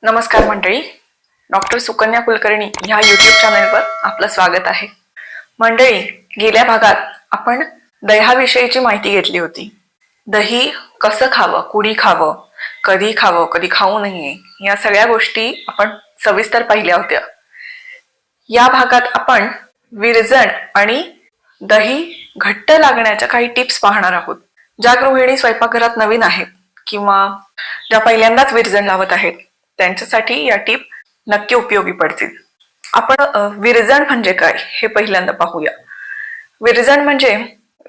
नमस्कार मंडळी, डॉक्टर सुकन्या कुलकर्णी ह्या यूट्यूब चॅनलवर आपलं स्वागत आहे. मंडळी, गेल्या भागात आपण दह्याविषयीची माहिती घेतली होती. दही कसं खावं, कुणी खावं, कधी खाऊ नये, या सगळ्या गोष्टी आपण सविस्तर पाहिल्या होत्या. या भागात आपण विरजण आणि दही घट्ट लागण्याच्या काही टिप्स पाहणार आहोत. ज्या गृहिणी स्वयंपाकघरात नवीन आहेत किंवा ज्या पहिल्यांदाच विरजण लावत आहेत त्यांच्यासाठी या टिप नक्की उपयोगी पडतील. आपण विरजण म्हणजे काय हे पहिल्यांदा पाहूया. विरजण म्हणजे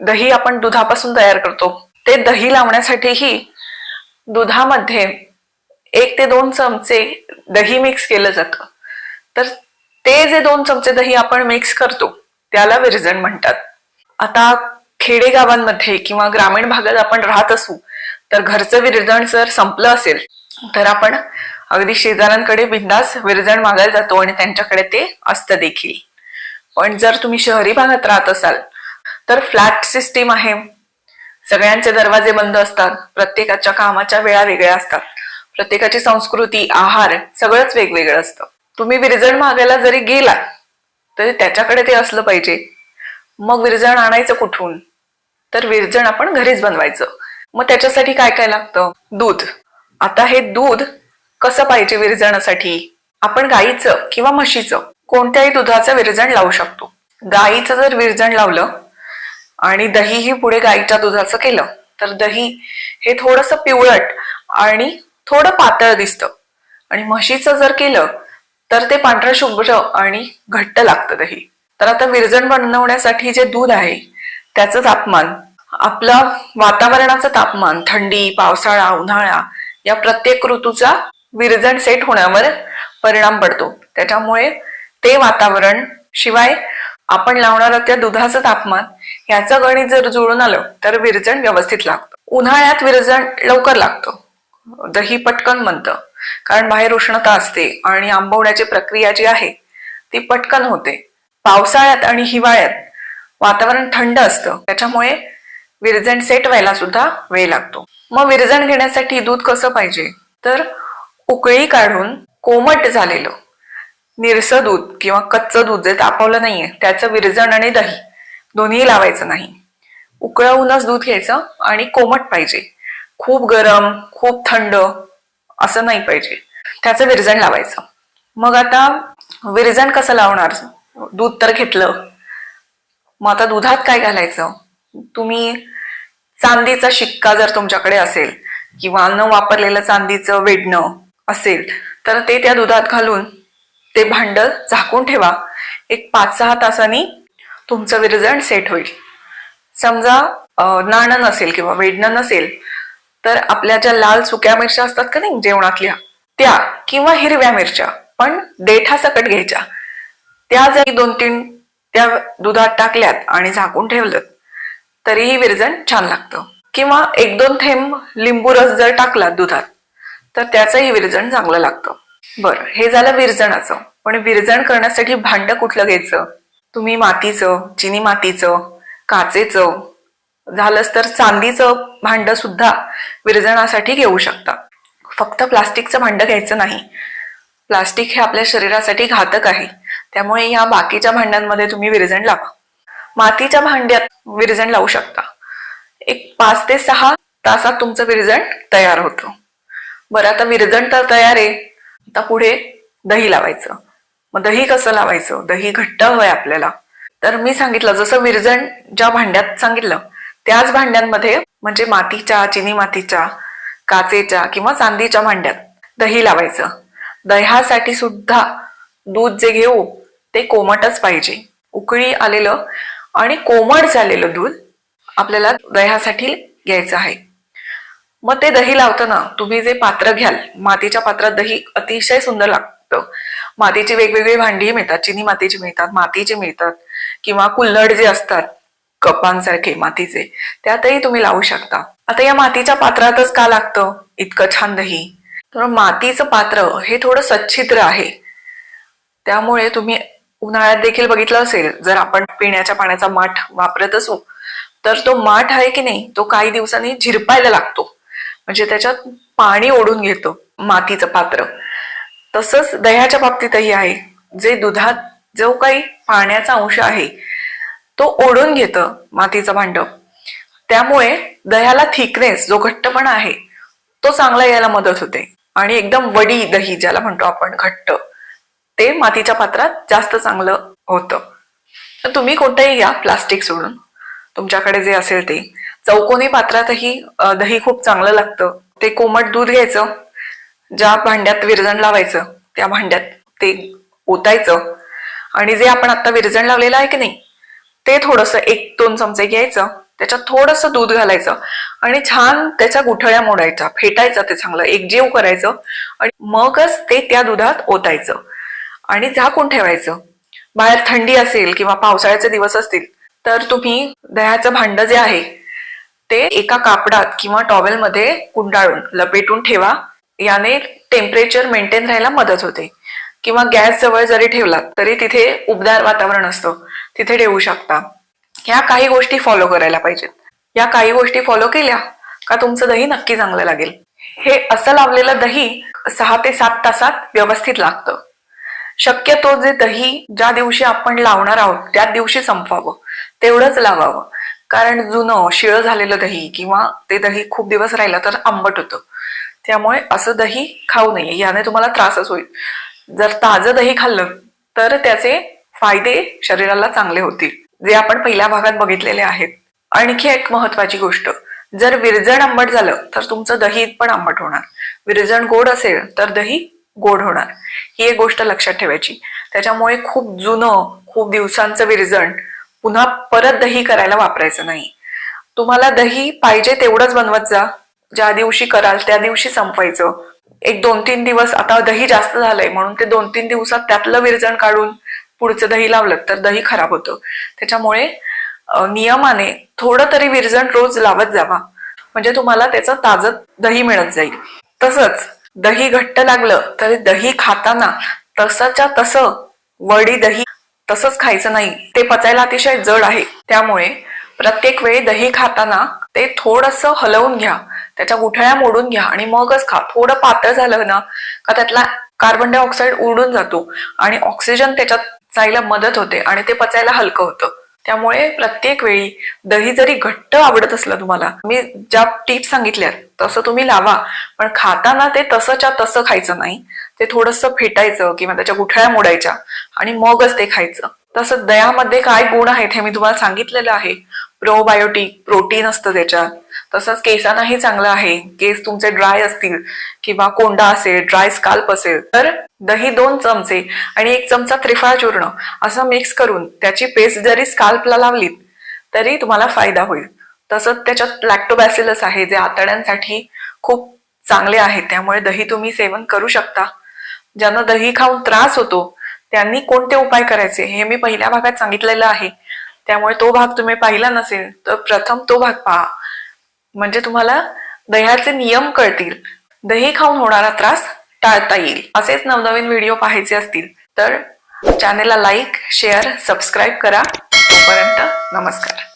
दही आपण दुधापासून तयार करतो. ते दही लावण्यासाठीही दुधामध्ये 1 ते 2 चमचे दही मिक्स केलं जातं. तर ते जे 2 चमचे दही आपण मिक्स करतो त्याला विरजण म्हणतात. आता खेडेगावांमध्ये किंवा ग्रामीण भागात आपण राहत असू तर घरचं विरजण जर संपलं असेल तर आपण अगदी शेजाऱ्यांकडे बिंदास विरजण मागायला जातो आणि त्यांच्याकडे ते असतं देखील. पण जर तुम्ही शहरी भागात राहत असाल तर फ्लॅट सिस्टीम आहे. सगळ्यांचे दरवाजे बंद असतात, प्रत्येकाच्या कामाच्या वेळा वेगळ्या असतात, प्रत्येकाची संस्कृती, आहार सगळंच वेगवेगळं असतं. तुम्ही विरजण मागायला जरी गेला तरी त्याच्याकडे ते असलं पाहिजे. मग विरजण आणायचं कुठून? तर विरजण आपण घरीच बनवायचं. मग त्याच्यासाठी काय काय लागतं? दूध. आता हे दूध कसं पाहिजे विरजणासाठी? आपण गाईचं किंवा म्हशीचं कोणत्याही दुधाचं विरजण लावू शकतो. गाईचं जर विरजण लावलं आणि दहीही पुढे गाईच्या दुधाचं केलं तर दही हे थोडंसं पिवळट आणि थोडं पातळ दिसतं. आणि म्हशीचं जर केलं तर ते पांढरं शुभ्र आणि घट्ट लागतं दही. तर आता विरजण बनवण्यासाठी जे दूध आहे त्याचं तापमान, आपलं वातावरणाचं तापमान, थंडी, पावसाळा, उन्हाळा या प्रत्येक ऋतूचा विरजण सेट होण्यावर परिणाम पडतो. त्याच्यामुळे ते वातावरण शिवाय आपण लावणारं त्या दुधाचं तापमान याचं गणित जर जुळून आलं तर विरजण व्यवस्थित लागतं. उन्हाळ्यात विरजण लवकर लागतं, दही पटकन बनतं, कारण बाहेर उष्णता असते आणि आंबवण्याची प्रक्रिया जी आहे ती पटकन होते. पावसाळ्यात आणि हिवाळ्यात वातावरण थंड असतं, त्याच्यामुळे विरजण सेट व्हायला सुद्धा वेळ लागतो. मग विरजण घेण्यासाठी दूध कसं पाहिजे? तर उकळी काढून कोमट झालेलं निरसं दूध किंवा कच्चं दूध जे तापवलं नाहीये त्याचं विरजण आणि दही दोन्ही लावायचं नाही. उकळवूनच दूध घ्यायचं आणि कोमट पाहिजे. खूप गरम, खूप थंड असं नाही पाहिजे. त्याचं विरजण लावायचं. मग आता विरजण कसं लावणार? दूध तर घेतलं, मग आता दुधात काय घालायचं? तुम्ही चांदीचा शिक्का जर तुमच्याकडे असेल किंवा न वापरलेलं चांदीचं वेडणं असेल तर ते त्या दुधात घालून ते भांड झाकून ठेवा. एक 5-6 तासांनी तुमचं विरजण सेट होईल. समजा नाणं नसेल किंवा वेडणं नसेल तर आपल्या ज्या लाल सुक्या मिरच्या असतात का नाही जेवणातल्या, त्या किंवा हिरव्या मिरच्या पण देठासकट घ्यायच्या, त्या जरी 2-3 त्या दुधात टाकल्यात आणि झाकून ठेवलं तरीही विरजण छान लागतं. किंवा 1-2 थेंब लिंबू रस जर टाकला दुधात तर त्याचंही विरजण चांगलं लागतं. बरं, हे झालं विरजणाचं. पण विरजण करण्यासाठी भांड कुठलं घ्यायचं? तुम्ही मातीचं, चिनी मातीचं, काचेचं, झालंच तर चांदीचं भांड सुद्धा विरजणासाठी घेऊ शकता. फक्त प्लास्टिकचं भांड घ्यायचं नाही. प्लास्टिक हे आपल्या शरीरासाठी घातक आहे, त्यामुळे या बाकीच्या भांड्यांमध्ये तुम्ही विरजण लावा. मातीच्या भांड्यात विरजण लावू शकता. एक 5 ते 6 तासात तुमचं विरजण तयार होतं. बरं, आता विरजण तर तयार आहे. आता पुढे दही लावायचं. मग दही कसं लावायचं? दही घट्ट हवंय आपल्याला. तर मी सांगितलं जसं विरजण ज्या भांड्यात सांगितलं त्याच भांड्यांमध्ये म्हणजे मातीच्या, चिनी मातीच्या, काचेच्या किंवा चांदीच्या भांड्यात दही लावायचं. दह्यासाठी सुद्धा दूध जे घेऊ ते कोमटच पाहिजे. उकळी आलेलं आणि कोमट झालेलं दूध आपल्याला दह्यासाठी घ्यायचं आहे. मग ते दही लावताना तुम्ही जे पात्र घ्याल, मातीच्या पात्रात दही अतिशय सुंदर लागतं. मातीची वेगवेगळी भांडी मिळतात, चिनी मातीची मिळतात, मातीची मिळतात किंवा कुल्हड जे असतात कपांसारखे मातीचे, त्यातही तुम्ही लावू शकता. आता या मातीच्या पात्रातच का लागतं इतकं छान दही? तर मातीचं पात्र हे थोडं सच्छिद्र आहे, त्यामुळे तुम्ही उन्हाळ्यात देखील बघितलं असेल, जर आपण पिण्याच्या पाण्याचा माठ वापरत असू तर तो माठ आहे की नाही तो काही दिवसांनी झिरपायला लागतो, म्हणजे त्याच्यात पाणी ओढून घेतो मातीचं पात्र. तसंच दह्याच्या बाबतीतही आहे. जे दुधात जो काही पाण्याचा अंश आहे तो ओढून घेतं मातीचं भांड, त्यामुळे दह्याला थिकनेस जो घट्टपणा आहे तो चांगला यायला मदत होते आणि एकदम वडी दही ज्याला म्हणतो आपण घट्ट, ते मातीच्या पात्रात जास्त चांगलं होतं. तर तुम्ही कोणतंही घ्या प्लास्टिक सोडून, तुमच्याकडे जे असेल ते. चौकोनी पात्रातही दही खूप चांगलं लागतं. ते कोमट दूध घ्यायचं, ज्या भांड्यात विरजण लावायचं त्या भांड्यात ते ओतायचं आणि जे आपण आता विरजण लावलेलं आहे की नाही ते थोडंसं 1-2 चमचे घ्यायचं, त्याच्यात थोडंसं दूध घालायचं आणि छान त्याच्या गुठळ्या मोडायच्या, फेटायचं, ते चांगलं एकजीव करायचं आणि मगच ते त्या दुधात ओतायचं आणि झाकून ठेवायचं. बाहेर थंडी असेल किंवा पावसाळ्याचे दिवस असतील तर तुम्ही दह्याचं भांड जे आहे ते एका कापडात किंवा टॉवेलमध्ये गुंडाळून लपेटून ठेवा. याने टेम्परेचर मेंटेन राहायला मदत होते. किंवा गॅस जवळ जरी ठेवलात तरी तिथे उबदार वातावरण असतं, तिथे ठेवू शकता. ह्या काही गोष्टी फॉलो करायला पाहिजेत. या काही गोष्टी फॉलो केल्या का तुमचं दही नक्की चांगलं लागेल. हे असं लावलेलं दही 6 ते 7 तासात व्यवस्थित लागतं. शक्यतो जे दही ज्या दिवशी आपण लावणार आहोत त्याच दिवशी संपवावं, तेवढंच लावावं. कारण जुनं शिळं झालेलं दही किंवा ते दही खूप दिवस राहिलं तर आंबट होतं. त्यामुळे असं दही खाऊ नये, याने तुम्हाला त्रासच होईल. जर ताजं दही खाल्लं तर त्याचे फायदे शरीराला चांगले होतील, जे आपण पहिल्या भागात बघितलेले आहेत. आणखी एक महत्वाची गोष्ट, जर विरजण आंबट झालं तर तुमचं दही पण आंबट होणार. विरजण गोड असेल तर दही गोड होणार. ही एक गोष्ट लक्षात ठेवायची. त्याच्यामुळे खूप जुनं, खूप दिवसांचं विरजण पुन्हा परत दही करायला वापरायचं नाही. तुम्हाला दही पाहिजे तेवढंच बनवत जा, ज्या दिवशी कराल त्या दिवशी संपवायचं. 1-2-3 दिवस, आता दही जास्त झालंय म्हणून ते 2-3 दिवसात त्यातलं विरजण काढून पुढचं दही लावलं तर दही खराब होतं. त्याच्यामुळे नियमाने थोडं तरी विरजण रोज लावत जावा, म्हणजे तुम्हाला त्याचं ताजं दही मिळत जाईल. तसंच दही घट्ट लागलं तरी दही खाताना तसंच्या तसं वडी दही तसंच खायचं नाही, ते पचायला अतिशय जड आहे. त्यामुळे प्रत्येक वेळी दही खाताना ते थोडंसं हलवून घ्या, त्याच्या गुठळ्या मोडून घ्या आणि मगच खा. थोडं पातळ झालं ना का त्यातला कार्बन डायऑक्साईड उडून जातो आणि ऑक्सिजन त्याच्यात जायला मदत होते आणि ते पचायला हलकं होतं. त्यामुळे प्रत्येक वेळी दही जरी घट्ट आवडत असलं तुम्हाला, मी ज्या टिप्स सांगितल्यात तसं तुम्ही लावा, पण खाताना ते तसंच्या तसं खायचं नाही. ते थोडंसं फेटायचं किंवा त्याच्या गुठळ्या मोडायच्या आणि मगच ते खायचं. तसं दह्यामध्ये काय गुण आहेत हे मी तुम्हाला सांगितलेलं आहे. प्रोबायोटिक, प्रोटीन असतं त्याच्यात. तसंच केसांनाही चांगलं आहे. केस तुमचे ड्राय असतील किंवा कोंडा असेल, ड्राय स्काल्प असेल तर दही 2 चमचे आणि 1 चमचा त्रिफळा चूर्ण असं मिक्स करून त्याची पेस्ट जरी स्काल्पला लावलीत तरी तुम्हाला फायदा होईल. तसंच त्याच्यात लॅक्टोबॅसिलस आहे, जे आतड्यांसाठी खूप चांगले आहे. त्यामुळे दही तुम्ही सेवन करू शकता. ज्यांना दही खाऊन त्रास होतो त्यांनी कोणते उपाय करायचे हे मी पहिल्या भागात सांगितलेलं आहे. त्यामुळे तो भाग तुम्ही पाहिला नसेल तर प्रथम तो भाग पहा, म्हणजे तुम्हाला दह्याचे नियम कळतील. दही खाऊन होणारा त्रास टाळता येईल. असेच नवनवीन व्हिडिओ पाहायचे असतील तर चॅनेलला लाईक, शेअर, सबस्क्राईब करा. तोपर्यंत नमस्कार.